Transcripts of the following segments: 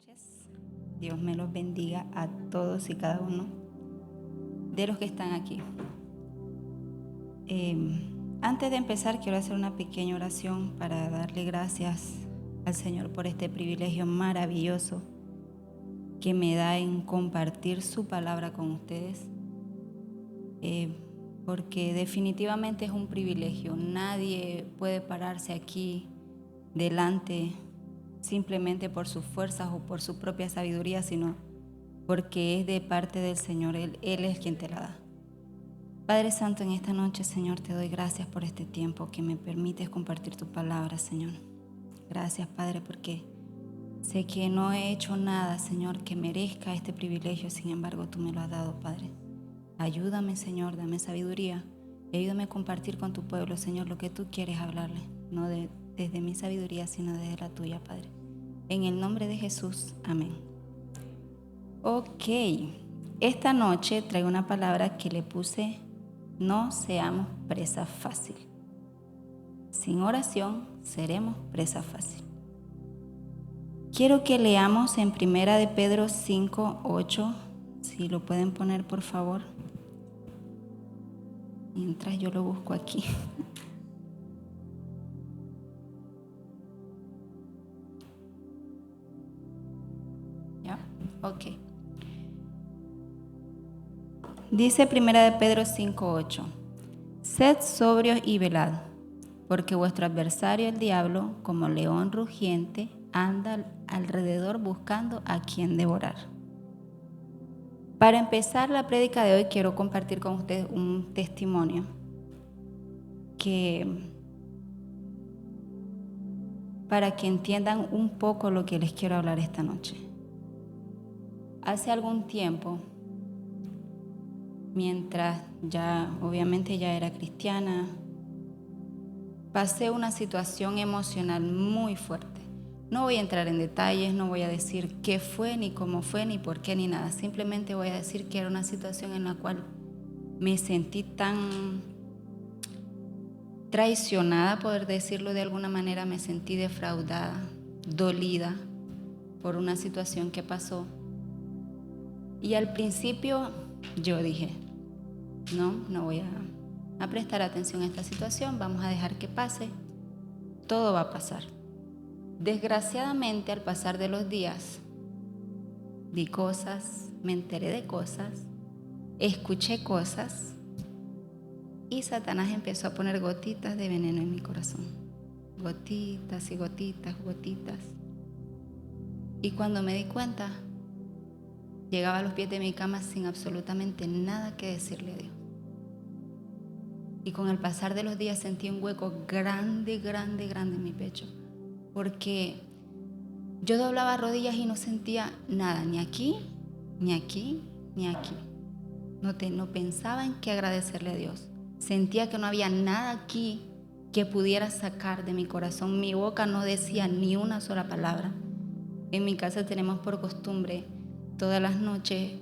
noches. Dios me los bendiga a todos y cada uno de los que están aquí. Antes de empezar, quiero hacer una pequeña oración para darle gracias al Señor por este privilegio maravilloso que me da en compartir su palabra con ustedes, porque definitivamente es un privilegio. Nadie puede pararse aquí delante simplemente por sus fuerzas o por su propia sabiduría, sino porque es de parte del Señor. Él es quien te la da. Padre Santo, en esta noche, Señor, te doy gracias por este tiempo que me permites compartir tu palabra, Señor. Gracias, Padre, porque sé que no he hecho nada, Señor, que merezca este privilegio. Sin embargo, tú me lo has dado, Padre. Ayúdame, Señor, dame sabiduría y ayúdame a compartir con tu pueblo, Señor, lo que tú quieres hablarle, no desde mi sabiduría, sino desde la tuya, Padre. En el nombre de Jesús, amén. Ok, esta noche traigo una palabra que le puse: no seamos presa fácil. Sin oración seremos presa fácil. Quiero que leamos en 1 de Pedro 5:8, si lo pueden poner por favor, mientras yo lo busco aquí. ¿Ya? Ok. Dice 1 de Pedro 5:8: sed sobrios y velad, porque vuestro adversario el diablo, como león rugiente, anda alrededor buscando a quien devorar. Para empezar la prédica de hoy, quiero compartir con ustedes un testimonio para que entiendan un poco lo que les quiero hablar esta noche. Hace algún tiempo, mientras obviamente ya era cristiana, pasé una situación emocional muy fuerte. No voy a entrar en detalles, no voy a decir qué fue, ni cómo fue, ni por qué, ni nada. Simplemente voy a decir que era una situación en la cual me sentí tan traicionada, poder decirlo de alguna manera. Me sentí defraudada, dolida por una situación que pasó. Y al principio yo dije, no voy a prestar atención a esta situación, vamos a dejar que pase, todo va a pasar. Desgraciadamente, al pasar de los días, vi cosas, me enteré de cosas, escuché cosas, y Satanás empezó a poner gotitas de veneno en mi corazón. Gotitas y gotitas, gotitas. Y cuando me di cuenta, llegaba a los pies de mi cama sin absolutamente nada que decirle a Dios. Y con el pasar de los días sentí un hueco grande, grande, grande en mi pecho. Porque yo doblaba rodillas y no sentía nada, ni aquí, ni aquí, ni aquí. No pensaba en qué agradecerle a Dios. Sentía que no había nada aquí que pudiera sacar de mi corazón. Mi boca no decía ni una sola palabra. En mi casa tenemos por costumbre todas las noches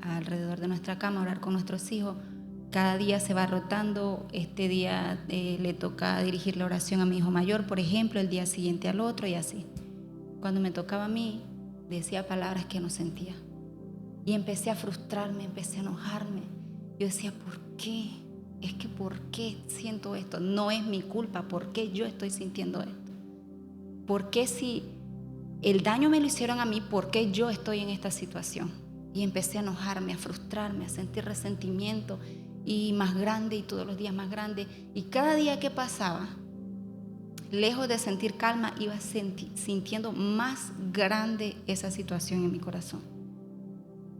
alrededor de nuestra cama orar con nuestros hijos. Cada día se va rotando. Este día le toca dirigir la oración a mi hijo mayor, por ejemplo, el día siguiente al otro, y así. Cuando me tocaba a mí, decía palabras que no sentía. Y empecé a frustrarme, empecé a enojarme. Yo decía, ¿por qué? Es que ¿por qué siento esto? No es mi culpa. ¿Por qué yo estoy sintiendo esto? ¿Por qué si el daño me lo hicieron a mí, por qué yo estoy en esta situación? Y empecé a enojarme, a frustrarme, a sentir resentimiento, y más grande, y todos los días más grande. Y cada día que pasaba, lejos de sentir calma, iba sintiendo más grande esa situación en mi corazón.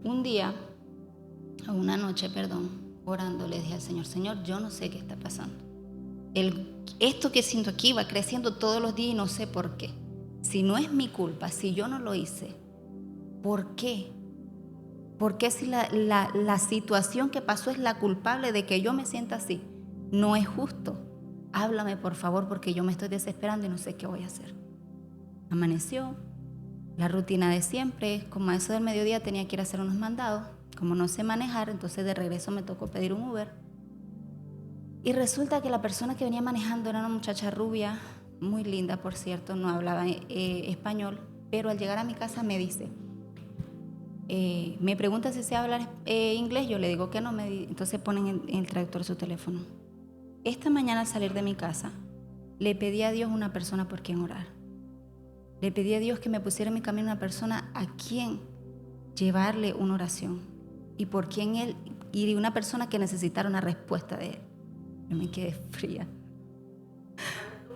Una noche, orando, le dije al Señor: Señor, yo no sé qué está pasando. Esto que siento aquí va creciendo todos los días y no sé por qué. Si no es mi culpa, si yo no lo hice, ¿por qué? ¿Por qué si la situación que pasó es la culpable de que yo me sienta así? No es justo. Háblame, por favor, porque yo me estoy desesperando y no sé qué voy a hacer. Amaneció, la rutina de siempre. Como a eso del mediodía tenía que ir a hacer unos mandados. Como no sé manejar, entonces de regreso me tocó pedir un Uber. Y resulta que la persona que venía manejando era una muchacha rubia, muy linda, por cierto, no hablaba español. Pero al llegar a mi casa me dice, me pregunta si sé hablar inglés, yo le digo que no, entonces ponen en el traductor su teléfono. Esta mañana al salir de mi casa, le pedí a Dios una persona por quien orar. Le pedí a Dios que me pusiera en mi camino una persona a quien llevarle una oración y por quien él, y una persona que necesitara una respuesta de él. Yo me quedé fría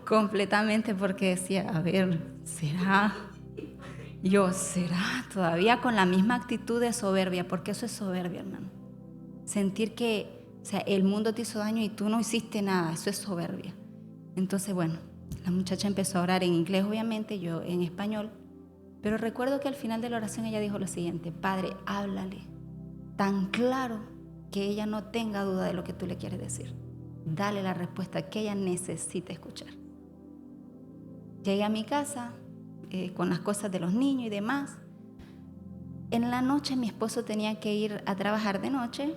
completamente porque decía, a ver, ¿será? ¿Será? Todavía con la misma actitud de soberbia, porque eso es soberbia, hermano. Sentir que, o sea, el mundo te hizo daño y tú no hiciste nada, eso es soberbia. Entonces, bueno, la muchacha empezó a orar en inglés, obviamente, yo en español, pero recuerdo que al final de la oración ella dijo lo siguiente: Padre, háblale tan claro que ella no tenga duda de lo que tú le quieres decir. Dale la respuesta que ella necesita escuchar. Llegué a mi casa con las cosas de los niños y demás. En la noche mi esposo tenía que ir a trabajar de noche,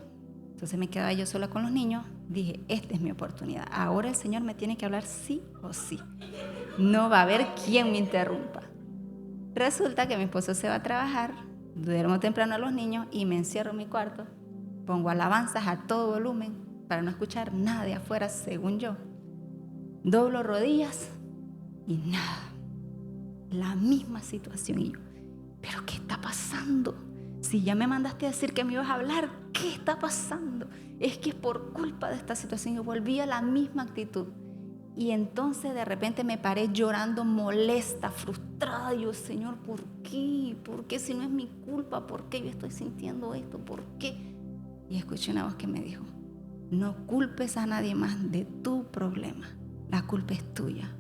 entonces me quedaba yo sola con los niños. Dije, esta es mi oportunidad. Ahora el Señor me tiene que hablar sí o sí. No va a haber quien me interrumpa. Resulta que mi esposo se va a trabajar, duermo temprano a los niños y me encierro en mi cuarto. Pongo alabanzas a todo volumen para no escuchar nada de afuera, según yo. Doblo rodillas y nada. La misma situación. Y yo, ¿pero qué está pasando? Si ya me mandaste a decir que me ibas a hablar, ¿qué está pasando? Es que es por culpa de esta situación. Yo volví a la misma actitud. Y entonces de repente me paré llorando, molesta, frustrada. Y yo, Señor, ¿por qué? ¿Por qué si no es mi culpa? ¿Por qué yo estoy sintiendo esto? ¿Por qué? Y escuché una voz que me dijo, no culpes a nadie más de tu problema. La culpa es tuya.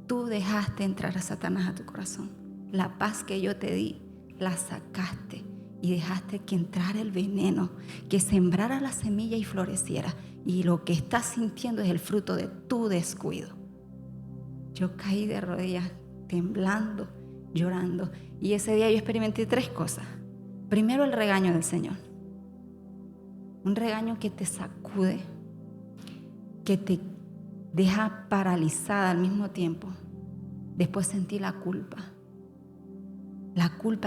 Tú dejaste entrar a Satanás a tu corazón. La paz que yo te di, la sacaste y dejaste que entrara el veneno, que sembrara la semilla y floreciera. Y lo que estás sintiendo es el fruto de tu descuido. Yo caí de rodillas, temblando, llorando. Y ese día yo experimenté 3 cosas. Primero, el regaño del Señor. Un regaño que te sacude, que te deja paralizada al mismo tiempo. Después sentí la culpa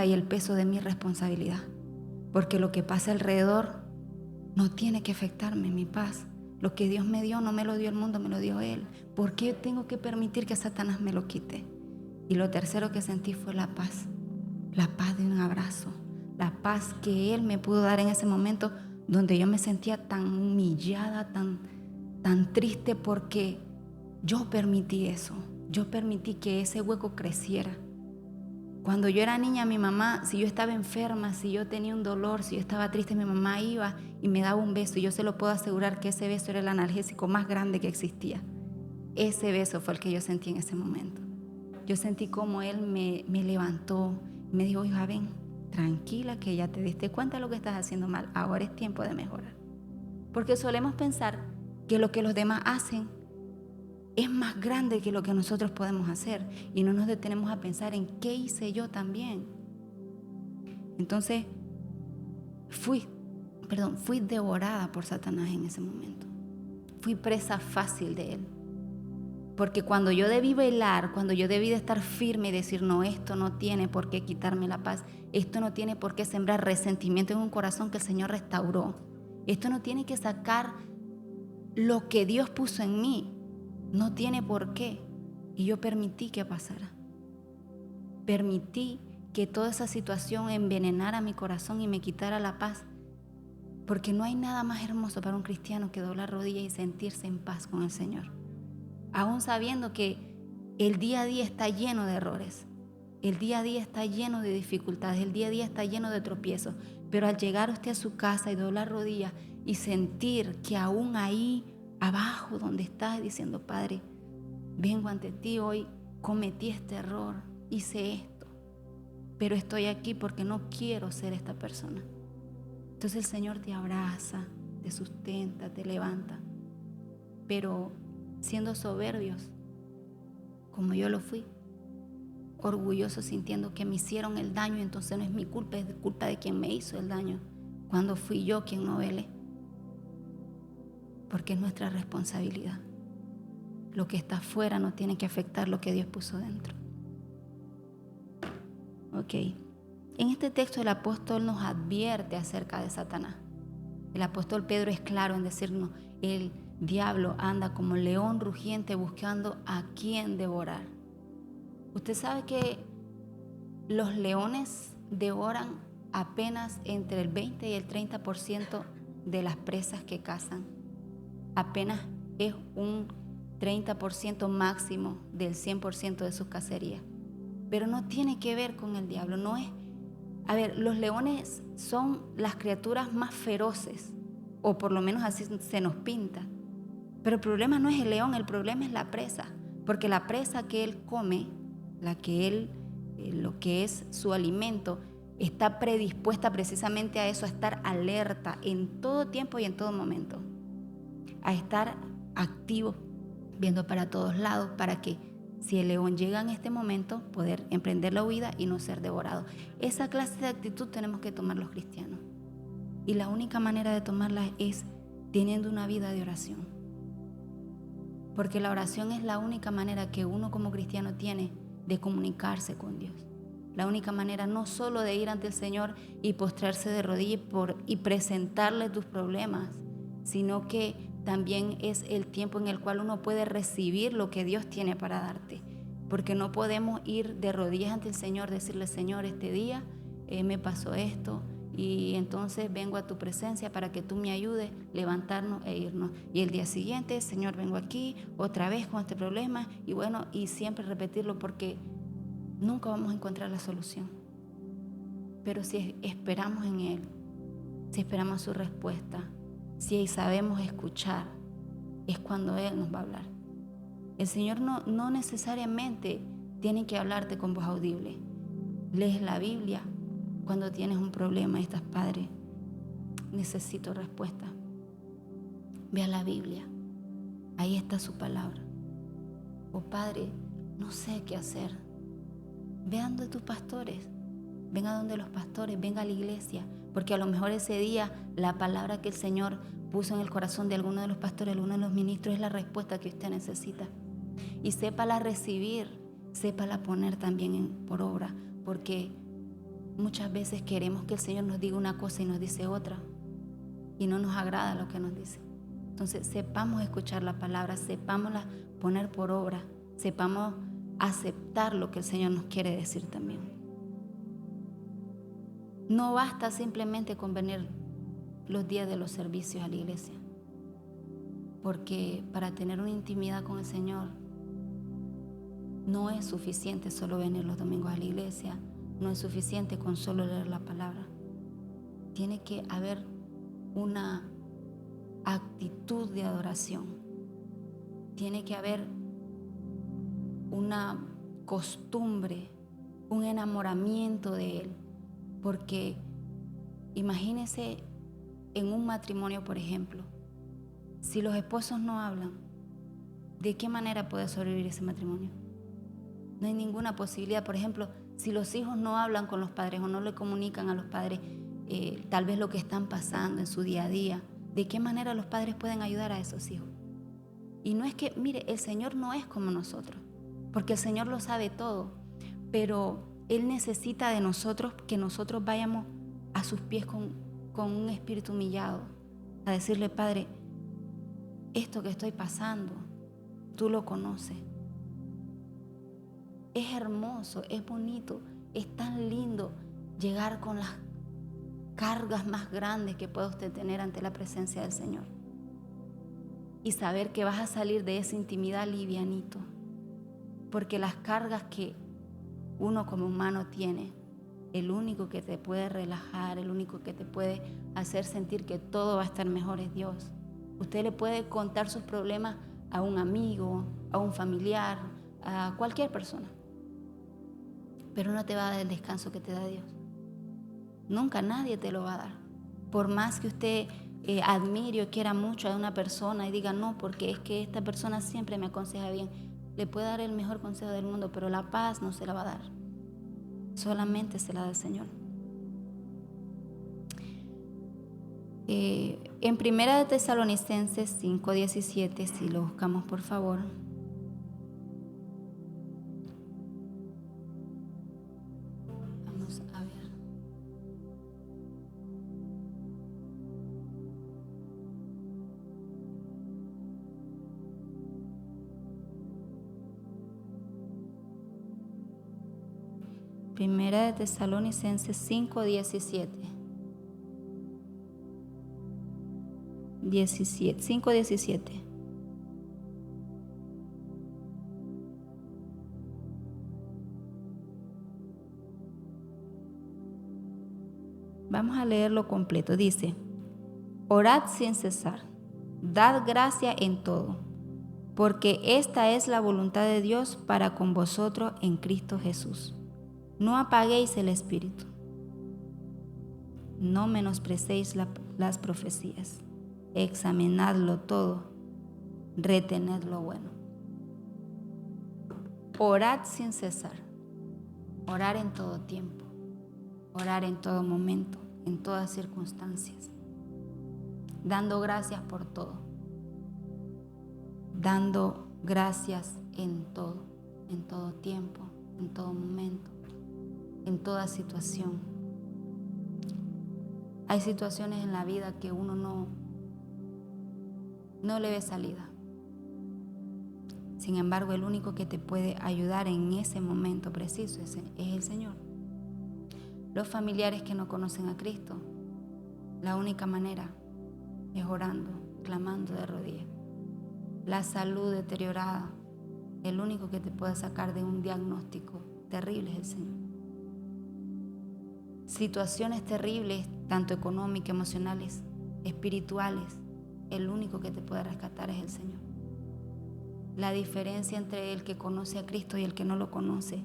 y el peso de mi responsabilidad, porque lo que pasa alrededor no tiene que afectarme mi paz. Lo que Dios me dio no me lo dio el mundo, me lo dio Él. ¿Por qué tengo que permitir que Satanás me lo quite? Y lo tercero que sentí fue la paz de un abrazo, la paz que Él me pudo dar en ese momento donde yo me sentía tan humillada, tan triste, porque yo permití eso. Yo permití que ese hueco creciera. Cuando yo era niña, mi mamá, si yo estaba enferma, si yo tenía un dolor, si yo estaba triste, mi mamá iba y me daba un beso. Y yo se lo puedo asegurar que ese beso era el analgésico más grande que existía. Ese beso fue el que yo sentí en ese momento. Yo sentí como él me levantó, me dijo, hija, ven, tranquila, que ya te diste cuenta de lo que estás haciendo mal. Ahora es tiempo de mejorar. Porque solemos pensar que lo que los demás hacen es más grande que lo que nosotros podemos hacer y no nos detenemos a pensar en qué hice yo también. Entonces fui devorada por Satanás en ese momento. Fui presa fácil de él. Porque cuando yo debí velar, cuando yo debí de estar firme y decir, no, esto no tiene por qué quitarme la paz, esto no tiene por qué sembrar resentimiento en un corazón que el Señor restauró, esto no tiene que sacar lo que Dios puso en mí, no tiene por qué. Y yo permití que pasara. Permití que toda esa situación envenenara mi corazón y me quitara la paz. Porque no hay nada más hermoso para un cristiano que doblar rodillas y sentirse en paz con el Señor. Aún sabiendo que el día a día está lleno de errores. El día a día está lleno de dificultades. El día a día está lleno de tropiezos. Pero al llegar usted a su casa y doblar rodillas y sentir que aún ahí abajo donde estás diciendo, Padre, vengo ante ti hoy, cometí este error, hice esto, pero estoy aquí porque no quiero ser esta persona. Entonces el Señor te abraza, te sustenta, te levanta, pero siendo soberbios, como yo lo fui, orgullosos sintiendo que me hicieron el daño, entonces no es mi culpa, es culpa de quien me hizo el daño, cuando fui yo quien no velé. Porque es nuestra responsabilidad. Lo que está afuera no tiene que afectar lo que Dios puso dentro. Ok. En este texto el apóstol nos advierte acerca de Satanás. El apóstol Pedro es claro en decirnos, el diablo anda como león rugiente buscando a quien devorar. Usted sabe que los leones devoran apenas entre el 20 y el 30% de las presas que cazan. Apenas es un 30% máximo del 100% de sus cacerías. Pero no tiene que ver con el diablo, no es. A ver, los leones son las criaturas más feroces, o por lo menos así se nos pinta. Pero el problema no es el león, el problema es la presa, porque la presa que él come, lo que es su alimento, está predispuesta precisamente a eso, a estar alerta en todo tiempo y en todo momento, a estar activo, viendo para todos lados, para que si el león llega en este momento, poder emprender la huida y no ser devorado. Esa clase de actitud tenemos que tomar los cristianos. Y la única manera de tomarla es teniendo una vida de oración. Porque la oración es la única manera que uno como cristiano tiene de comunicarse con Dios. La única manera no solo de ir ante el Señor y postrarse de rodillas y presentarle tus problemas, sino que también es el tiempo en el cual uno puede recibir lo que Dios tiene para darte. Porque no podemos ir de rodillas ante el Señor, decirle, Señor, este día me pasó esto, y entonces vengo a tu presencia para que tú me ayudes, levantarnos e irnos. Y el día siguiente, Señor, vengo aquí otra vez con este problema, y bueno, y siempre repetirlo, porque nunca vamos a encontrar la solución. Pero si esperamos en Él, si esperamos su respuesta, si sabemos escuchar, es cuando Él nos va a hablar. El Señor no necesariamente tiene que hablarte con voz audible. Lees la Biblia cuando tienes un problema y estás, Padre, necesito respuesta. Ve a la Biblia, ahí está su palabra. Oh Padre, no sé qué hacer. Ve a donde tus pastores, ven a donde los pastores, venga a la iglesia, porque a lo mejor ese día la palabra que el Señor puso en el corazón de alguno de los pastores, alguno de los ministros, es la respuesta que usted necesita. Y sépala recibir, sépala poner también por obra, porque muchas veces queremos que el Señor nos diga una cosa y nos dice otra, y no nos agrada lo que nos dice. Entonces sepamos escuchar la palabra, sepámosla poner por obra, sepamos aceptar lo que el Señor nos quiere decir también. No basta simplemente con venir los días de los servicios a la iglesia, porque para tener una intimidad con el Señor no es suficiente solo venir los domingos a la iglesia, no es suficiente con solo leer la palabra. Tiene que haber una actitud de adoración, tiene que haber una costumbre, un enamoramiento de Él, porque imagínese en un matrimonio, por ejemplo, si los esposos no hablan, ¿de qué manera puede sobrevivir ese matrimonio? No hay ninguna posibilidad. Por ejemplo, si los hijos no hablan con los padres o no le comunican a los padres tal vez lo que están pasando en su día a día, ¿de qué manera los padres pueden ayudar a esos hijos? Y no es que, mire, el Señor no es como nosotros, porque el Señor lo sabe todo, pero Él necesita de nosotros que nosotros vayamos a sus pies con un espíritu humillado, a decirle, Padre, esto que estoy pasando, tú lo conoces. Es hermoso, es bonito, es tan lindo llegar con las cargas más grandes que pueda usted tener ante la presencia del Señor y saber que vas a salir de esa intimidad livianito, porque las cargas que uno como humano tiene, el único que te puede relajar, el único que te puede hacer sentir que todo va a estar mejor es Dios. Usted le puede contar sus problemas a un amigo, a un familiar, a cualquier persona, pero no te va a dar el descanso que te da Dios. Nunca nadie te lo va a dar. Por más que usted admire o quiera mucho a una persona y diga, no, porque es que esta persona siempre me aconseja bien, le puede dar el mejor consejo del mundo, pero la paz no se la va a dar. Solamente se la da el Señor. En 1 Tesalonicenses 5:17, si lo buscamos por favor. Primera de Tesalonicenses 5:17. 5:17. Vamos a leerlo completo. Dice: orad sin cesar, dad gracia en todo, porque esta es la voluntad de Dios para con vosotros en Cristo Jesús. No apaguéis el espíritu, no menosprecéis las profecías, examinadlo todo, retened lo bueno. Orad sin cesar, orar en todo tiempo, orar en todo momento, en todas circunstancias, dando gracias por todo, dando gracias en todo tiempo, en todo momento, en toda situación. Hay situaciones en la vida que uno no le ve salida. Sin embargo, el único que te puede ayudar en ese momento preciso es el Señor. Los familiares que no conocen a Cristo, la única manera es orando, clamando de rodillas. La salud deteriorada, el único que te puede sacar de un diagnóstico terrible es el Señor. Situaciones terribles, tanto económicas, emocionales, espirituales, el único que te puede rescatar es el Señor. La diferencia entre el que conoce a Cristo y el que no lo conoce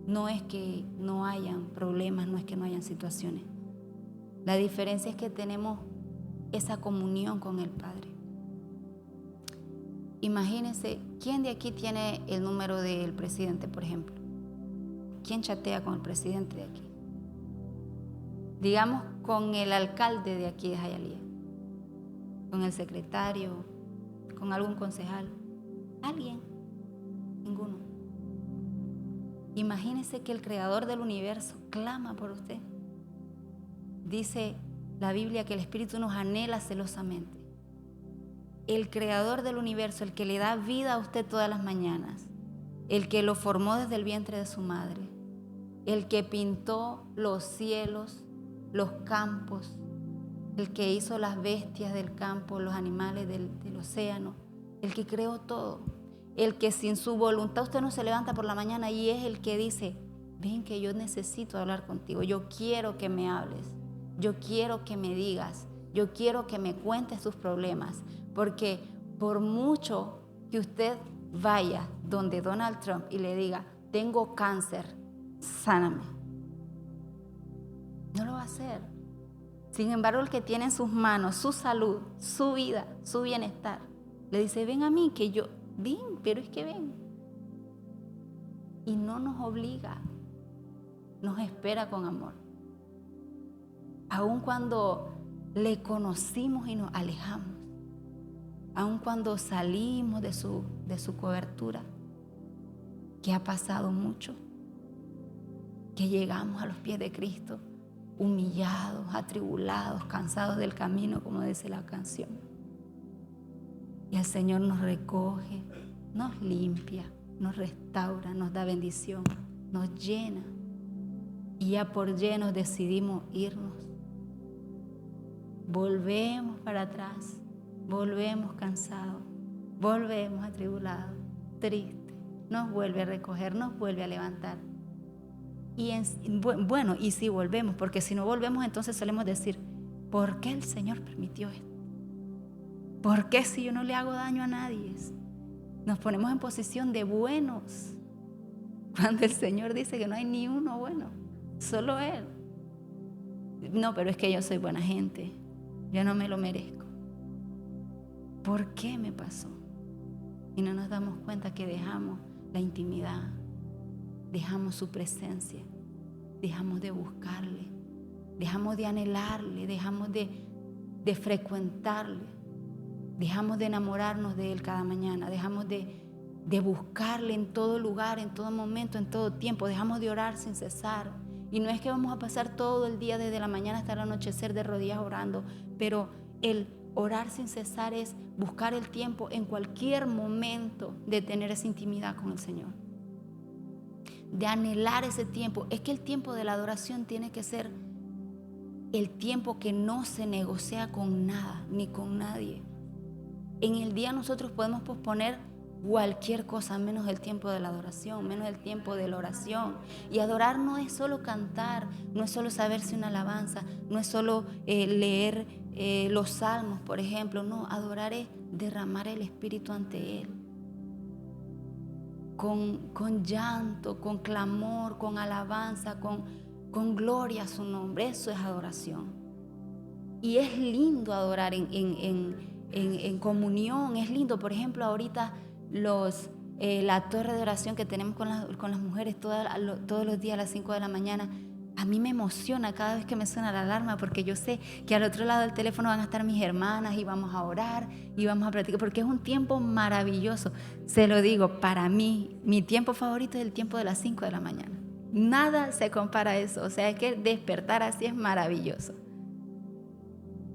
no es que no hayan problemas, no es que no hayan situaciones. La diferencia es que tenemos esa comunión con el Padre. Imagínense, ¿quién de aquí tiene el número del presidente, por ejemplo? ¿Quién chatea con el presidente de aquí? Digamos, con el alcalde de aquí de Hialeah, con el secretario, con algún concejal. ¿Alguien? Ninguno. Imagínese que el creador del universo clama por usted. Dice la Biblia que el Espíritu nos anhela celosamente. El creador del universo, el que le da vida a usted todas las mañanas, el que lo formó desde el vientre de su madre, el que pintó los cielos, los campos, el que hizo las bestias del campo, los animales del océano, el que creó todo, el que sin su voluntad usted no se levanta por la mañana y es el que dice: ven que yo necesito hablar contigo, yo quiero que me hables, yo quiero que me digas, yo quiero que me cuentes tus problemas, porque por mucho que usted vaya donde Donald Trump y le diga: tengo cáncer, sáname, no lo va a hacer. Sin embargo, el que tiene en sus manos su salud, su vida, su bienestar, le dice: ven a mí, que yo, ven, pero es que ven. Y no nos obliga, nos espera con amor. Aun cuando le conocimos y nos alejamos, aun cuando salimos de su cobertura, que ha pasado mucho, que llegamos a los pies de Cristo, humillados, atribulados, cansados del camino, como dice la canción. Y el Señor nos recoge, nos limpia, nos restaura, nos da bendición, nos llena. Y ya por llenos decidimos irnos. Volvemos para atrás, volvemos cansados, volvemos atribulados, tristes. Nos vuelve a recoger, nos vuelve a levantar. Y si volvemos, porque si no volvemos, entonces solemos decir: ¿por qué el Señor permitió esto? ¿Por qué si yo no le hago daño a nadie? Nos ponemos en posición de buenos, cuando el Señor dice que no hay ni uno bueno, solo Él. No, pero es que yo soy buena gente, yo no me lo merezco. ¿Por qué me pasó? Y no nos damos cuenta que dejamos la intimidad, dejamos su presencia, dejamos de buscarle, dejamos de anhelarle, dejamos de frecuentarle, dejamos de enamorarnos de Él cada mañana, dejamos de buscarle en todo lugar, en todo momento, en todo tiempo, dejamos de orar sin cesar. Y no es que vamos a pasar todo el día desde la mañana hasta el anochecer de rodillas orando, pero el orar sin cesar es buscar el tiempo en cualquier momento de tener esa intimidad con el Señor. de anhelar ese tiempo. Es que el tiempo de la adoración tiene que ser el tiempo que no se negocia con nada ni con nadie. En el día nosotros podemos posponer cualquier cosa menos el tiempo de la adoración, menos el tiempo de la oración. Y adorar no es solo cantar, no es solo saberse una alabanza, no es solo leer los salmos, por ejemplo. No, adorar es derramar el Espíritu ante Él. Con llanto, con clamor, con alabanza, con gloria a su nombre. Eso es adoración. Y es lindo adorar en comunión. Es lindo, por ejemplo, ahorita la torre de oración que tenemos con las mujeres todos los días a las 5 de la mañana. A mí me emociona cada vez que me suena la alarma, porque yo sé que al otro lado del teléfono van a estar mis hermanas y vamos a orar y vamos a practicar, porque es un tiempo maravilloso. Se lo digo, para mí, mi tiempo favorito es el tiempo de las 5 de la mañana. Nada se compara a eso. O sea, es que despertar así es maravilloso.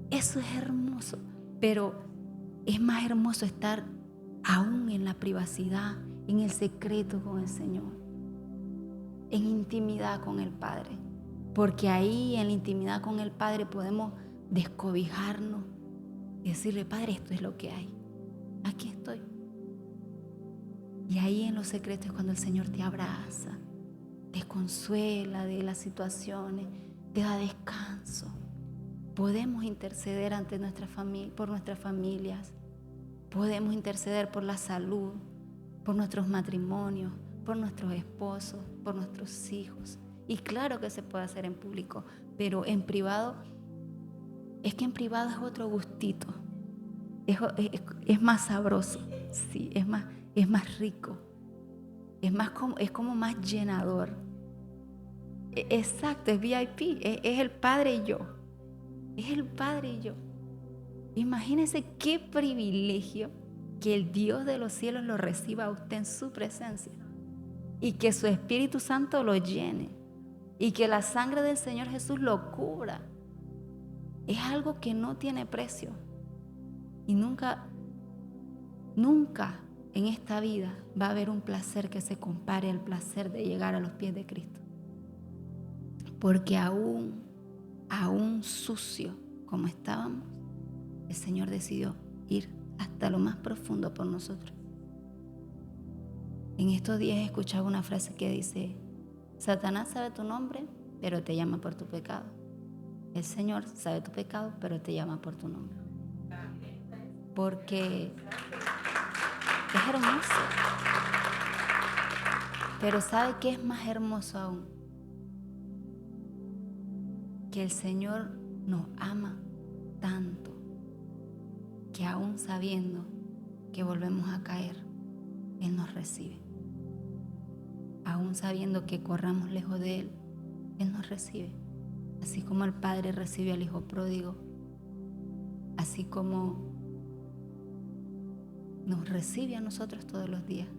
Eso es hermoso, pero es más hermoso estar aún en la privacidad, en el secreto con el Señor, en intimidad con el Padre. Porque ahí en la intimidad con el Padre podemos descobijarnos y decirle: Padre, esto es lo que hay, aquí estoy. Y ahí en los secretos es cuando el Señor te abraza, te consuela de las situaciones, te da descanso. Podemos interceder ante por nuestras familias, podemos interceder por la salud, por nuestros matrimonios, por nuestros esposos, por nuestros hijos. Y claro que se puede hacer en público, pero en privado, es que en privado es otro gustito, es más sabroso, sí, es más rico, es como más llenador. Exacto, es VIP, es el Padre y yo, es el Padre y yo. Imagínese qué privilegio que el Dios de los cielos lo reciba a usted en su presencia y que su Espíritu Santo lo llene y que la sangre del Señor Jesús lo cubra. Es algo que no tiene precio y nunca en esta vida va a haber un placer que se compare al placer de llegar a los pies de Cristo. Porque aún sucio como estábamos, el Señor decidió ir hasta lo más profundo por nosotros. En estos días he escuchado una frase que dice: Satanás sabe tu nombre, pero te llama por tu pecado. El Señor sabe tu pecado, pero te llama por tu nombre. Porque es hermoso. Pero ¿sabe qué es más hermoso aún? Que el Señor nos ama tanto que aún sabiendo que volvemos a caer, Él nos recibe. Aún sabiendo que corramos lejos de Él, Él nos recibe. Así como el Padre recibe al Hijo pródigo, así como nos recibe a nosotros todos los días.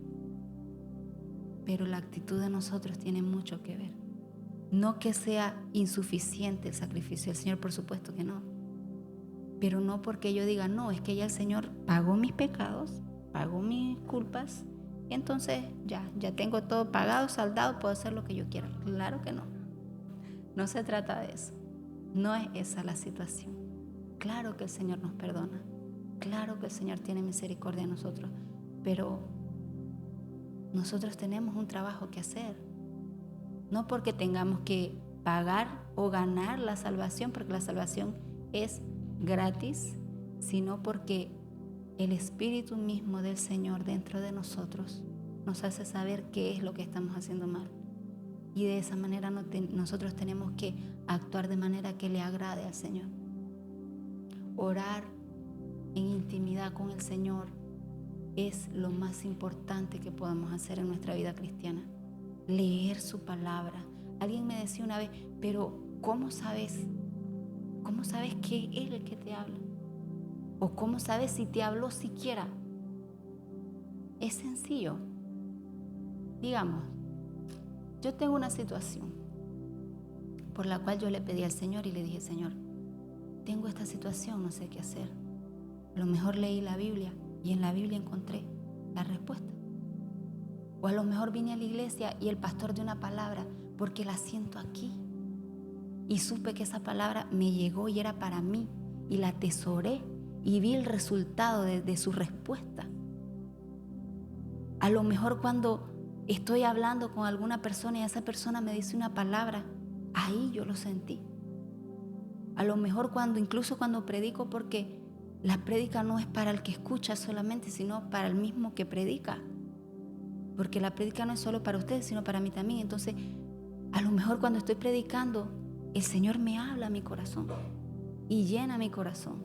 Pero la actitud de nosotros tiene mucho que ver. No que sea insuficiente el sacrificio del Señor, por supuesto que no. Pero no porque yo diga: no, es que ya el Señor pagó mis pecados, pagó mis culpas, entonces ya tengo todo pagado, saldado, puedo hacer lo que yo quiera. Claro que no. No se trata de eso. No es esa la situación. Claro que el Señor nos perdona. Claro que el Señor tiene misericordia de nosotros. Pero nosotros tenemos un trabajo que hacer. No porque tengamos que pagar o ganar la salvación, porque la salvación es gratis, sino porque el Espíritu mismo del Señor dentro de nosotros nos hace saber qué es lo que estamos haciendo mal. Y de esa manera nosotros tenemos que actuar de manera que le agrade al Señor. Orar en intimidad con el Señor es lo más importante que podemos hacer en nuestra vida cristiana. Leer su palabra. Alguien me decía una vez: pero ¿cómo sabes? ¿Cómo sabes que es Él el que te habla? ¿O cómo sabes si te habló siquiera? Es sencillo. Digamos, yo tengo una situación por la cual yo le pedí al Señor y le dije: Señor, tengo esta situación, no sé qué hacer. A lo mejor leí la Biblia y en la Biblia encontré la respuesta. O a lo mejor vine a la iglesia y el pastor dio una palabra porque la siento aquí. Y supe que esa palabra me llegó y era para mí. Y la atesoré y vi el resultado de su respuesta. A lo mejor cuando estoy hablando con alguna persona y esa persona me dice una palabra, ahí yo lo sentí. A lo mejor incluso cuando predico, porque la prédica no es para el que escucha solamente, sino para el mismo que predica. Porque la prédica no es solo para ustedes, sino para mí también. Entonces, a lo mejor cuando estoy predicando, el Señor me habla a mi corazón y llena mi corazón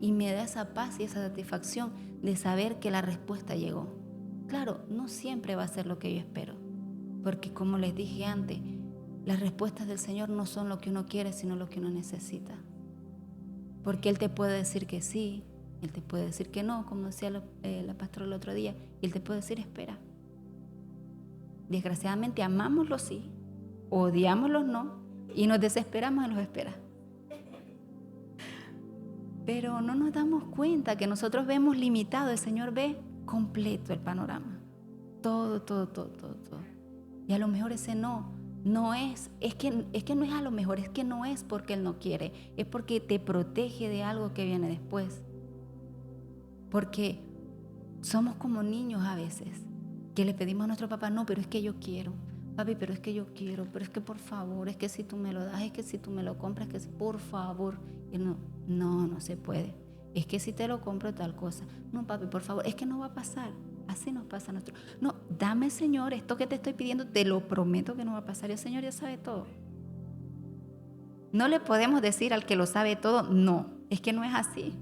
y me da esa paz y esa satisfacción de saber que la respuesta llegó. Claro, no siempre va a ser lo que yo espero, porque como les dije antes, las respuestas del Señor no son lo que uno quiere, sino lo que uno necesita. Porque Él te puede decir que sí, Él te puede decir que no, como decía la pastora el otro día, y Él te puede decir espera. Desgraciadamente amamos los sí, odiamos los no y nos desesperamos en los espera. Pero no nos damos cuenta que nosotros vemos limitado, el Señor ve completo el panorama. Todo. Y a lo mejor ese no es que no es a lo mejor, es que no es porque Él no quiere, es porque te protege de algo que viene después. Porque somos como niños a veces, que le pedimos a nuestro papá, no, pero es que yo quiero, papi, pero es que yo quiero, pero es que por favor, es que si tú me lo das, es que si tú me lo compras, es que por favor. Y no se puede. Es que si te lo compro tal cosa, no, papi, por favor, es que no va a pasar. Así nos pasa a nosotros. No, dame, Señor, esto que te estoy pidiendo, te lo prometo que no va a pasar. Y el Señor ya sabe todo. No le podemos decir al que lo sabe todo, no, es que no es así.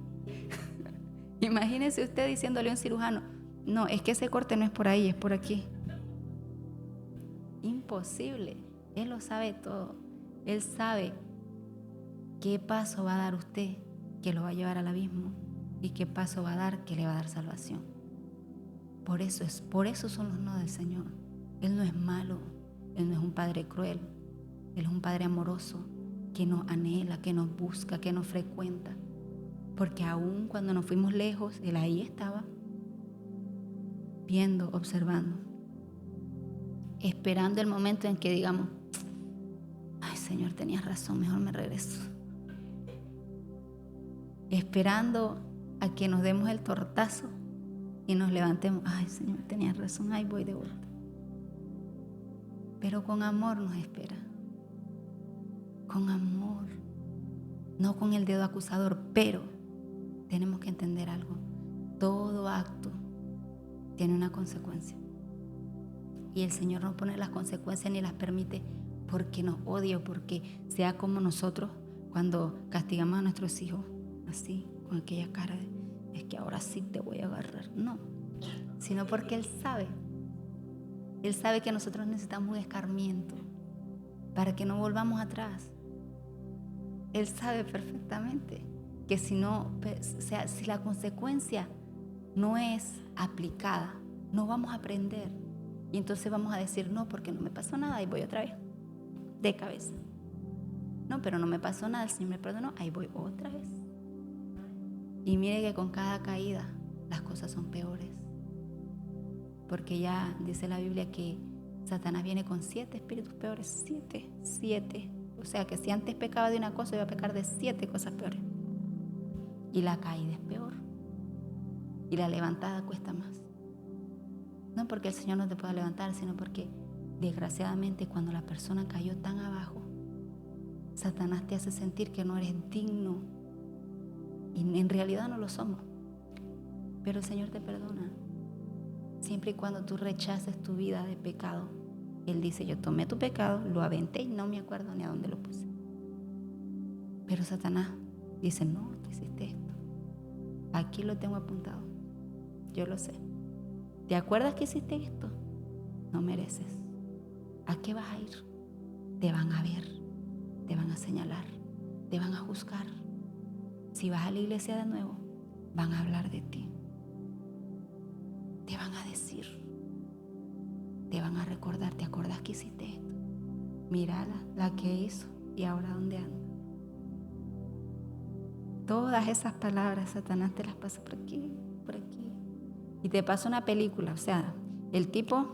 Imagínese usted diciéndole a un cirujano, no, es que ese corte no es por ahí, es por aquí. Imposible. Él lo sabe todo. Él sabe qué paso va a dar usted que lo va a llevar al abismo y qué paso va a dar que le va a dar salvación. Por eso son los no del Señor. Él no es malo, Él no es un padre cruel, Él es un padre amoroso que nos anhela, que nos busca, que nos frecuenta. Porque aún cuando nos fuimos lejos, Él ahí estaba, viendo, observando, esperando el momento en que digamos, ay Señor, tenías razón, mejor me regreso. Esperando a que nos demos el tortazo y nos levantemos, ay Señor, tenías razón, ay voy de vuelta. Pero con amor nos espera, con amor, no con el dedo acusador, pero tenemos que entender algo, todo acto tiene una consecuencia y el Señor no pone las consecuencias ni las permite porque nos odia o porque sea como nosotros cuando castigamos a nuestros hijos así, con aquella cara de es que ahora sí te voy a agarrar, no, sino porque Él sabe que nosotros necesitamos un escarmiento para que no volvamos atrás. Él sabe perfectamente que si la consecuencia no es aplicada, no vamos a aprender. Y entonces vamos a decir, no, porque no me pasó nada, y voy otra vez, de cabeza. No, pero no me pasó nada, el Señor me perdonó, ahí voy otra vez. Y mire que con cada caída las cosas son peores. Porque ya dice la Biblia que Satanás viene con 7 espíritus peores, 7. O sea que si antes pecaba de una cosa, iba a pecar de 7 cosas peores. Y la caída es peor. Y la levantada cuesta más. No porque el Señor no te pueda levantar, sino porque desgraciadamente cuando la persona cayó tan abajo, Satanás te hace sentir que no eres digno. Y en realidad no lo somos. Pero el Señor te perdona. Siempre y cuando tú rechaces tu vida de pecado. Él dice, yo tomé tu pecado, lo aventé y no me acuerdo ni a dónde lo puse. Pero Satanás dice, no, tú hiciste esto. Aquí lo tengo apuntado. Yo lo sé. ¿Te acuerdas que hiciste esto? No mereces. ¿A qué vas a ir? Te van a ver, te van a señalar, te van a juzgar. Si vas a la iglesia de nuevo, van a hablar de ti. Te van a decir, te van a recordar, ¿te acordás que hiciste esto? Mírala, la que hizo y ahora dónde anda. Todas esas palabras Satanás te las pasa por aquí. Y te pasa una película, o sea, el tipo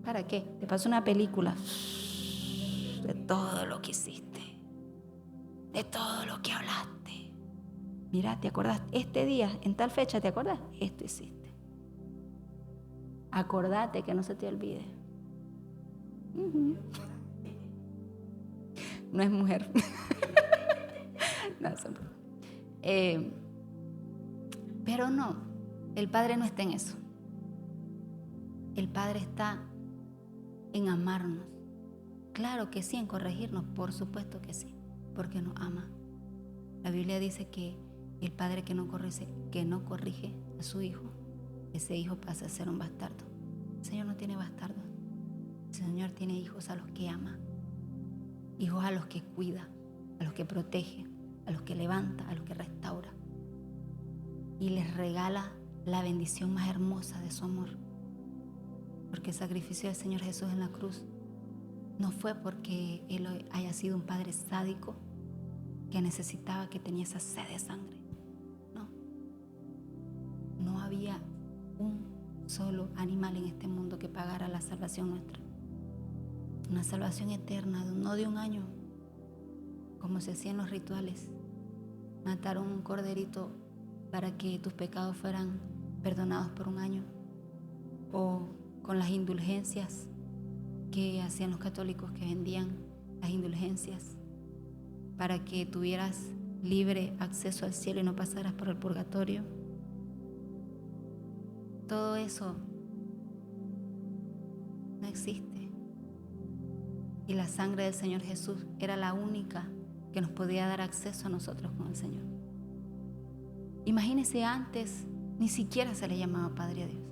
¿Para qué? Te paso una película de todo lo que hiciste, de todo lo que hablaste. Mira, ¿te acuerdas? Este día, en tal fecha, ¿te acuerdas? Esto hiciste. Acordate que no se te olvide. No es mujer. No, pero no, el Padre no está en eso. El Padre está en amarnos. Claro que sí, en corregirnos, por supuesto que sí, porque nos ama. La Biblia dice que el padre que no corrige a su hijo, ese hijo pasa a ser un bastardo. El Señor no tiene bastardos. El Señor tiene hijos a los que ama, hijos a los que cuida, a los que protege, a los que levanta, a los que restaura. Y les regala la bendición más hermosa de su amor. Porque el sacrificio del Señor Jesús en la cruz no fue porque Él haya sido un padre sádico que necesitaba, que tenía esa sed de sangre. No había un solo animal en este mundo que pagara la salvación nuestra. Una salvación eterna, no de un año, como se hacía en los rituales. Mataron un corderito para que tus pecados fueran perdonados por un año. O con las indulgencias que hacían los católicos, que vendían las indulgencias para que tuvieras libre acceso al cielo y no pasaras por el purgatorio. Todo eso no existe. Y la sangre del Señor Jesús era la única que nos podía dar acceso a nosotros con el Señor. Imagínense, antes ni siquiera se le llamaba Padre a Dios.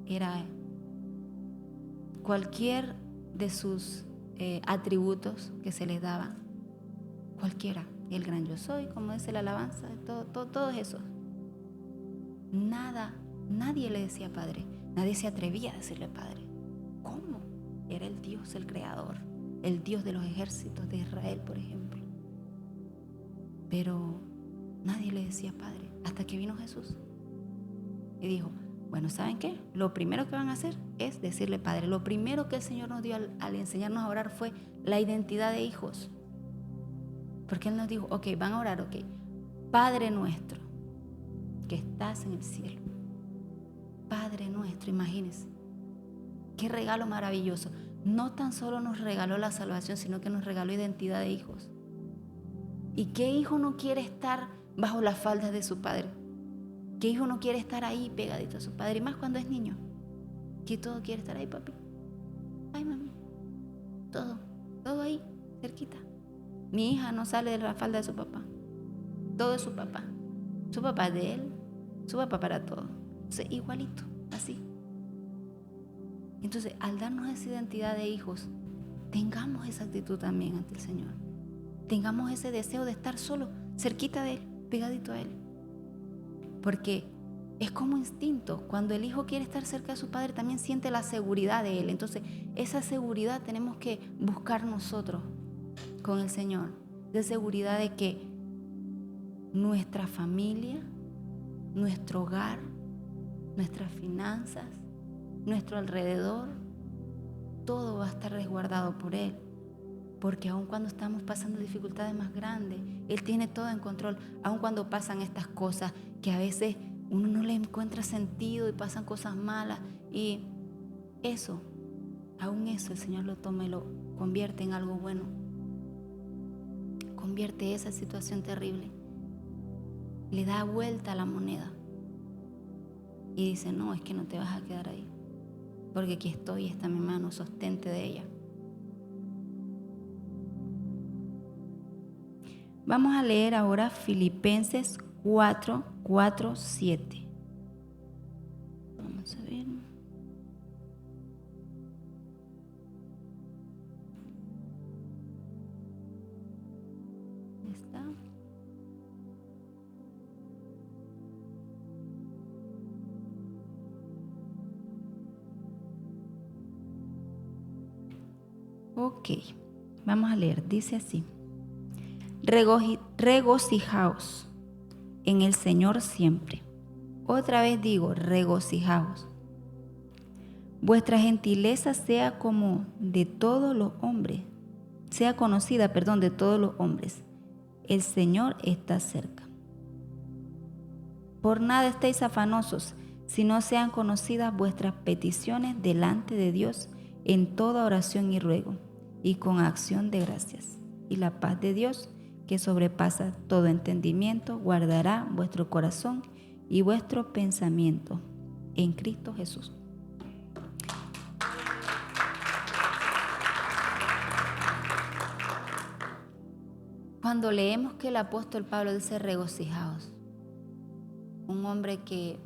Era cualquier de sus atributos que se les daban, cualquiera, el gran yo soy, como dice la alabanza, todos esos. Nadie le decía Padre, nadie se atrevía a decirle Padre. ¿Cómo? Era el Dios, el Creador, el Dios de los ejércitos de Israel, por ejemplo. Pero nadie le decía Padre, hasta que vino Jesús y dijo: bueno, ¿saben qué? Lo primero que van a hacer es decirle Padre. Lo primero que el Señor nos dio al enseñarnos a orar fue la identidad de hijos. Porque Él nos dijo: ok, van a orar, ok, Padre nuestro, que estás en el cielo. Padre nuestro, imagínense. Qué regalo maravilloso. No tan solo nos regaló la salvación, sino que nos regaló identidad de hijos. ¿Y qué hijo no quiere estar bajo las faldas de su padre? ¿Qué hijo no quiere estar ahí pegadito a su padre? Y más cuando es niño, que todo quiere estar ahí, papi. Ay, mami. Todo ahí, cerquita. Mi hija no sale de la falda de su papá. Todo es su papá. Su papá es de él, su papá para todo. Entonces, igualito, así. Entonces, al darnos esa identidad de hijos, tengamos esa actitud también ante el Señor. Tengamos ese deseo de estar solo, cerquita de Él, pegadito a Él. Porque es como instinto. Cuando el hijo quiere estar cerca de su padre, también siente la seguridad de Él. Entonces, esa seguridad tenemos que buscar nosotros con el Señor. De seguridad de que nuestra familia, nuestro hogar, nuestras finanzas, nuestro alrededor, todo va a estar resguardado por Él. Porque aun cuando estamos pasando dificultades más grandes, Él tiene todo en control. Aun cuando pasan estas cosas que a veces uno no le encuentra sentido y pasan cosas malas, y eso, aún eso, el Señor lo toma y lo convierte en algo bueno. Convierte esa situación terrible, le da vuelta a la moneda y dice: no, es que no te vas a quedar ahí, porque aquí estoy, está mi mano, sostente de ella. Vamos a leer ahora Filipenses 4:7. Vamos a ver. ¿Dónde está? Ok, vamos a leer. Dice así: regocijaos en el Señor siempre. Otra vez digo, regocijaos. vuestra gentileza sea como de todos los hombres, sea conocida, de todos los hombres. El Señor está cerca. Por nada estéis afanosos, sino sean conocidas vuestras peticiones delante de Dios en toda oración y ruego, y con acción de gracias. Y la paz de Dios, que sobrepasa todo entendimiento, guardará vuestro corazón y vuestro pensamiento en Cristo Jesús. Cuando leemos que el apóstol Pablo dice regocijaos, un hombre que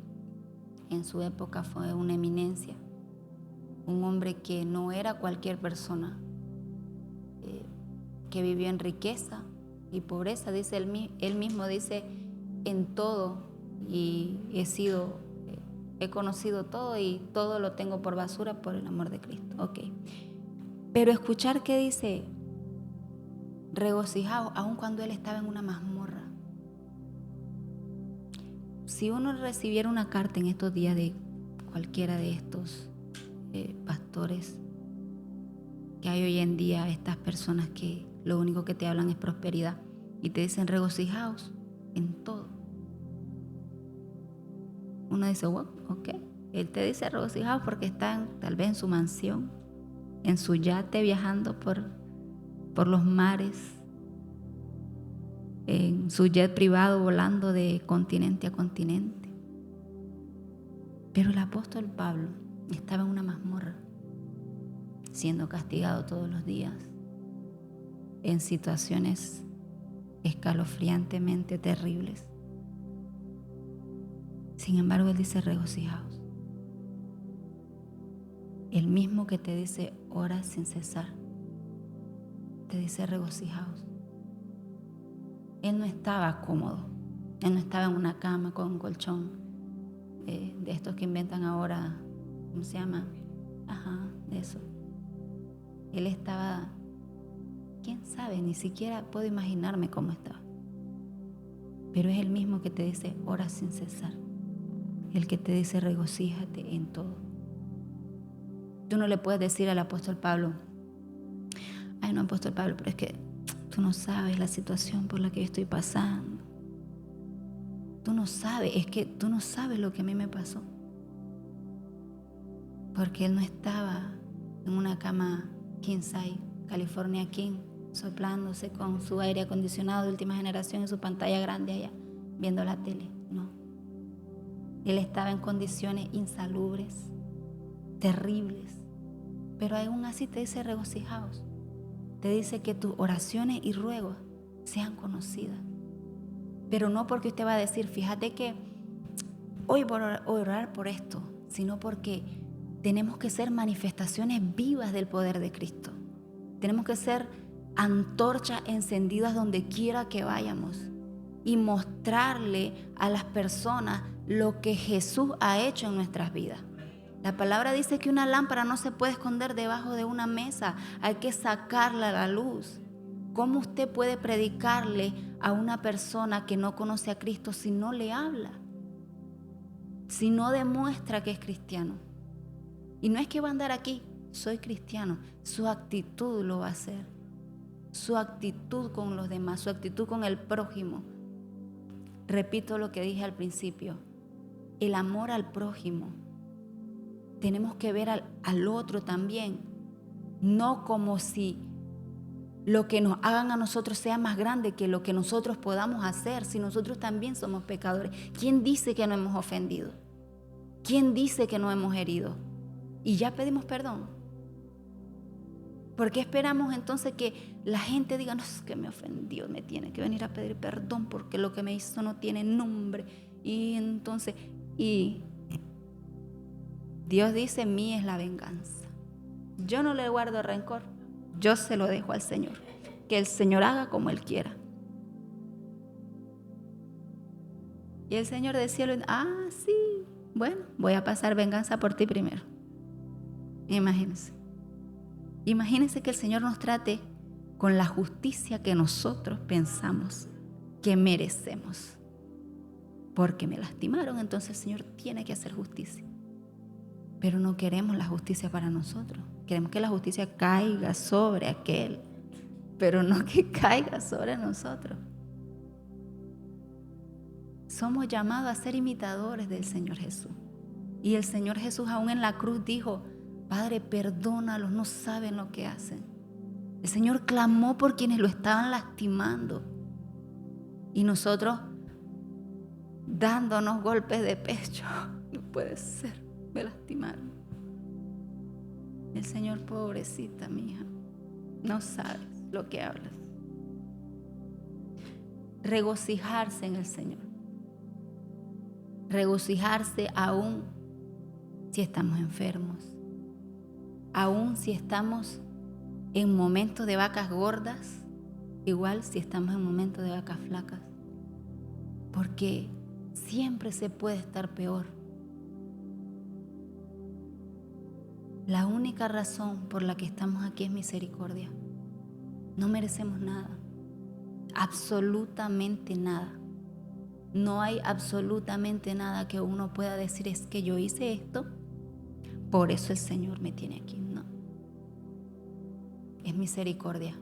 en su época fue una eminencia, un hombre que no era cualquier persona, que vivió en riqueza y pobreza, dice él mismo dice, en todo, y he conocido todo y todo lo tengo por basura por el amor de Cristo. Ok. Pero escuchar que dice regocijado, aun cuando él estaba en una mazmorra. Si uno recibiera una carta en estos días de cualquiera de estos pastores que hay hoy en día, estas personas que lo único que te hablan es prosperidad y te dicen regocijaos en todo, uno dice, wow, ok, él te dice regocijaos porque está tal vez en su mansión, en su yate viajando por los mares, en su jet privado volando de continente a continente. Pero el apóstol Pablo estaba en una mazmorra, siendo castigado todos los días, en situaciones escalofriantemente terribles. Sin embargo, él dice regocijaos. El mismo que te dice ora sin cesar, te dice regocijaos. Él no estaba cómodo, él no estaba en una cama con un colchón de estos que inventan ahora, ¿cómo se llama? De eso. Él estaba, quién sabe, ni siquiera puedo imaginarme cómo estaba. Pero es el mismo que te dice ora sin cesar, el que te dice regocíjate en todo. Tú no le puedes decir al apóstol Pablo, ay no, apóstol Pablo, pero es que tú no sabes la situación por la que yo estoy pasando. Tú no sabes, es que tú no sabes lo que a mí me pasó. Porque él no estaba en una cama king size, California King, soplándose con su aire acondicionado de última generación y su pantalla grande allá, viendo la tele. No. Él estaba en condiciones insalubres, terribles. Pero aún así te dice regocijaos. Te dice que tus oraciones y ruegos sean conocidas. Pero no porque usted va a decir, fíjate que hoy voy a orar por esto, sino porque tenemos que ser manifestaciones vivas del poder de Cristo. Tenemos que ser antorchas encendidas donde quiera que vayamos y mostrarle a las personas lo que Jesús ha hecho en nuestras vidas. La palabra dice que una lámpara no se puede esconder debajo de una mesa, hay que sacarla a la luz. ¿Cómo usted puede predicarle a una persona que no conoce a Cristo si no le habla? Si no demuestra que es cristiano. Y no es que va a andar aquí, soy cristiano. Su actitud lo va a hacer. Su actitud con los demás, su actitud con el prójimo. Repito lo que dije al principio. El amor al prójimo. Tenemos que ver al otro también. No como si lo que nos hagan a nosotros sea más grande que lo que nosotros podamos hacer, si nosotros también somos pecadores. ¿Quién dice que no hemos ofendido? ¿Quién dice que no hemos herido? Y ya pedimos perdón. ¿Por qué esperamos entonces que la gente diga, no, es que me ofendió, me tiene que venir a pedir perdón porque lo que me hizo no tiene nombre? Y entonces, Dios dice, mía es la venganza. Yo no le guardo rencor. Yo se lo dejo al Señor. Que el Señor haga como Él quiera. Y el Señor del cielo, sí, bueno, voy a pasar venganza por ti primero. Imagínense. Imagínense que el Señor nos trate con la justicia que nosotros pensamos que merecemos. Porque me lastimaron, entonces el Señor tiene que hacer justicia. Pero no queremos la justicia para nosotros. Queremos que la justicia caiga sobre aquel, pero no que caiga sobre nosotros. Somos llamados a ser imitadores del Señor Jesús. Y el Señor Jesús aún en la cruz dijo: Padre, perdónalos, no saben lo que hacen. El Señor clamó por quienes lo estaban lastimando. Y nosotros dándonos golpes de pecho. No puede ser, me lastimaron. El Señor: pobrecita mi hija, no sabes lo que hablas. Regocijarse en el Señor. Regocijarse aún si estamos enfermos, aún si estamos en momentos de vacas gordas, igual si estamos en momentos de vacas flacas, porque siempre se puede estar peor. La única razón por la que estamos aquí es misericordia. No merecemos nada, absolutamente nada. No hay absolutamente nada que uno pueda decir: es que yo hice esto, por eso el Señor me tiene aquí. No. Es misericordia.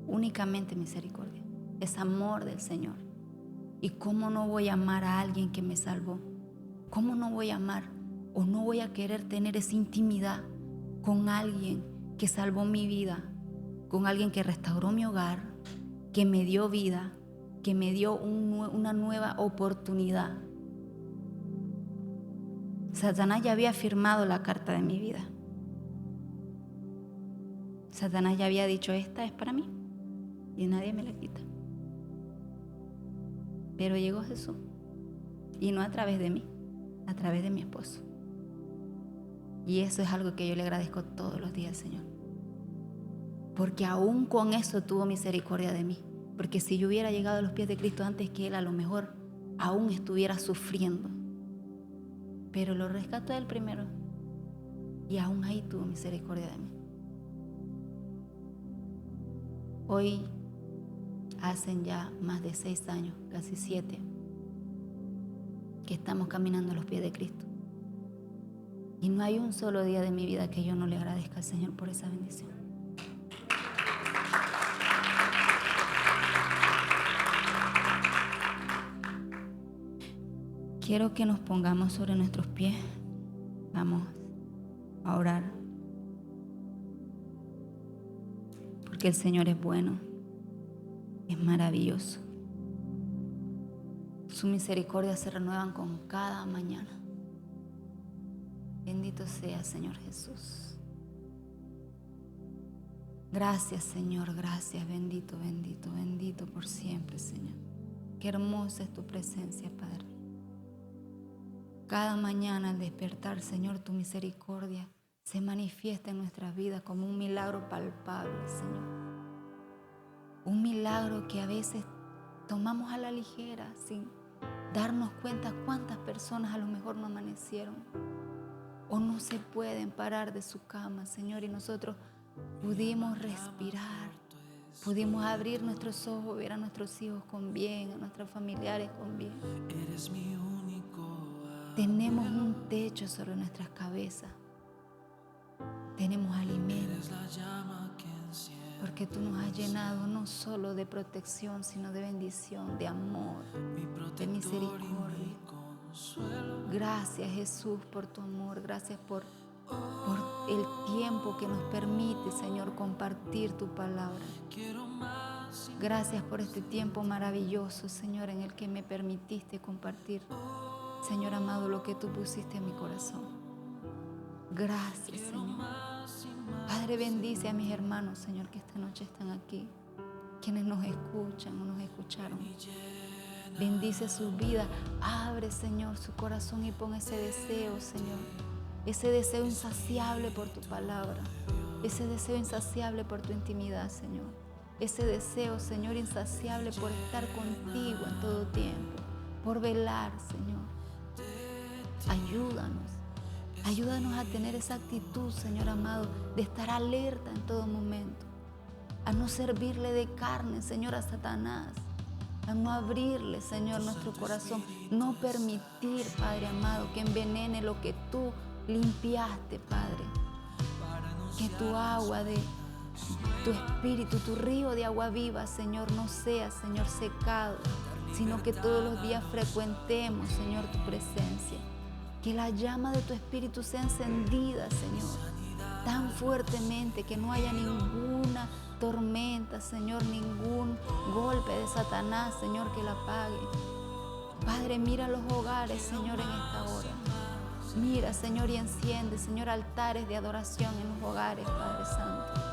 Únicamente misericordia. Es amor del Señor. ¿Y cómo no voy a amar a alguien que me salvó? ¿Cómo no voy a amar o no voy a querer tener esa intimidad con alguien que salvó mi vida, con alguien que restauró mi hogar, que me dio vida, que me dio una nueva oportunidad? Satanás ya había firmado la carta de mi vida. Satanás ya había dicho: esta es para mí y nadie me la quita. Pero llegó Jesús, y no a través de mí, a través de mi esposo. Y eso es algo que yo le agradezco todos los días al Señor, porque aún con eso tuvo misericordia de mí. Porque si yo hubiera llegado a los pies de Cristo antes que Él, a lo mejor aún estuviera sufriendo. Pero lo rescató Él primero, y aún ahí tuvo misericordia de mí. Hoy hacen ya más de 6 años, casi 7, que estamos caminando a los pies de Cristo. Y no hay un solo día de mi vida que yo no le agradezca al Señor por esa bendición. Quiero que nos pongamos sobre nuestros pies. Vamos a orar. Porque el Señor es bueno, es maravilloso. Su misericordia se renuevan con cada mañana. Bendito sea, Señor Jesús. Gracias, Señor, gracias. Bendito, bendito, bendito por siempre, Señor. Qué hermosa es tu presencia, Padre. Cada mañana al despertar, Señor, tu misericordia se manifiesta en nuestras vidas como un milagro palpable, Señor. Un milagro que a veces tomamos a la ligera sin darnos cuenta cuántas personas a lo mejor no amanecieron o no se pueden parar de su cama, Señor, y nosotros pudimos respirar, pudimos abrir nuestros ojos, ver a nuestros hijos con bien, a nuestros familiares con bien. Tenemos un techo sobre nuestras cabezas, tenemos alimento, porque tú nos has llenado no solo de protección, sino de bendición, de amor, de misericordia. Gracias, Jesús, por tu amor. Gracias por el tiempo que nos permite, Señor, compartir tu palabra. Gracias por este tiempo maravilloso, Señor, en el que me permitiste compartir, Señor amado, lo que tú pusiste en mi corazón. Gracias, Señor. Padre, bendice a mis hermanos, Señor, que esta noche están aquí, quienes nos escuchan o nos escucharon. Bendice sus vidas. Abre, Señor, su corazón y pon ese deseo, Señor. Ese deseo insaciable por tu palabra. Ese deseo insaciable por tu intimidad, Señor. Ese deseo, Señor, insaciable por estar contigo en todo tiempo. Por velar, Señor. Ayúdanos. Ayúdanos a tener esa actitud, Señor amado, de estar alerta en todo momento. A no servirle de carne, Señor, a Satanás. a no abrirle, Señor, nuestro corazón, no permitir, Padre amado, que envenene lo que tú limpiaste, Padre. Que tu agua de tu espíritu, tu río de agua viva, Señor, no sea, Señor, secado, sino que todos los días frecuentemos, Señor, tu presencia. Que la llama de tu espíritu sea encendida, Señor, tan fuertemente que no haya ninguna tormenta, Señor, ningún golpe de Satanás, Señor, que la apague. Padre, mira los hogares, Señor, en esta hora. Mira, Señor, y enciende, Señor, altares de adoración en los hogares, Padre Santo.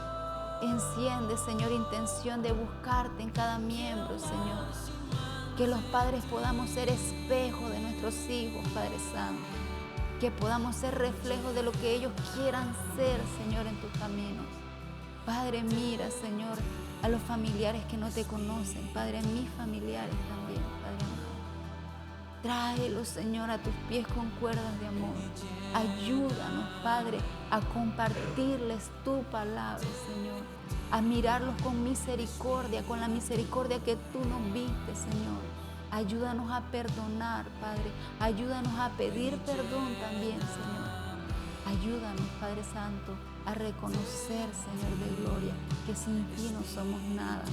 Enciende, Señor, intención de buscarte en cada miembro, Señor. Que los padres podamos ser espejo de nuestros hijos, Padre Santo. Que podamos ser reflejo de lo que ellos quieran ser, Señor, en tus caminos. Padre, mira, Señor, a los familiares que no te conocen. Padre, a mis familiares también, Padre amado. Tráelos, Señor, a tus pies con cuerdas de amor. Ayúdanos, Padre, a compartirles tu palabra, Señor. A mirarlos con misericordia, con la misericordia que tú nos viste, Señor. Ayúdanos a perdonar, Padre. Ayúdanos a pedir perdón también, Señor. Ayúdanos, Padre Santo, a reconocer, Señor de gloria, que sin ti no somos nada.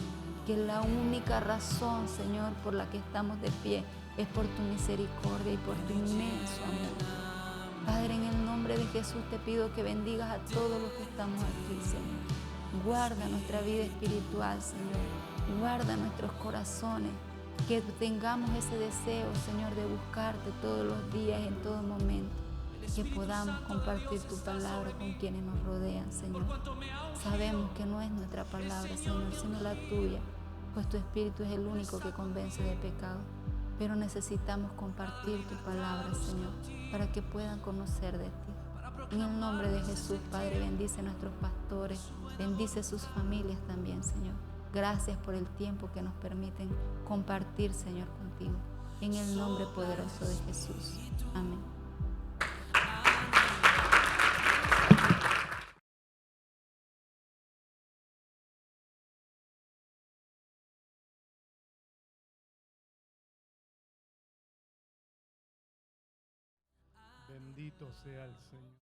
Que la única razón, Señor, por la que estamos de pie es por tu misericordia y por tu inmenso amor. Padre, en el nombre de Jesús te pido que bendigas a todos los que estamos aquí, Señor. Guarda nuestra vida espiritual, Señor. Guarda nuestros corazones. Que tengamos ese deseo, Señor, de buscarte todos los días, en todo momento. Que podamos compartir tu palabra con quienes nos rodean, Señor. Sabemos que no es nuestra palabra, Señor, sino la tuya, pues tu Espíritu es el único que convence de pecado. Pero necesitamos compartir tu palabra, Señor, para que puedan conocer de ti. En el nombre de Jesús, Padre, bendice a nuestros pastores, bendice sus familias también, Señor. Gracias por el tiempo que nos permiten compartir, Señor, contigo. En el nombre poderoso de Jesús. Amén. Bendito sea el Señor.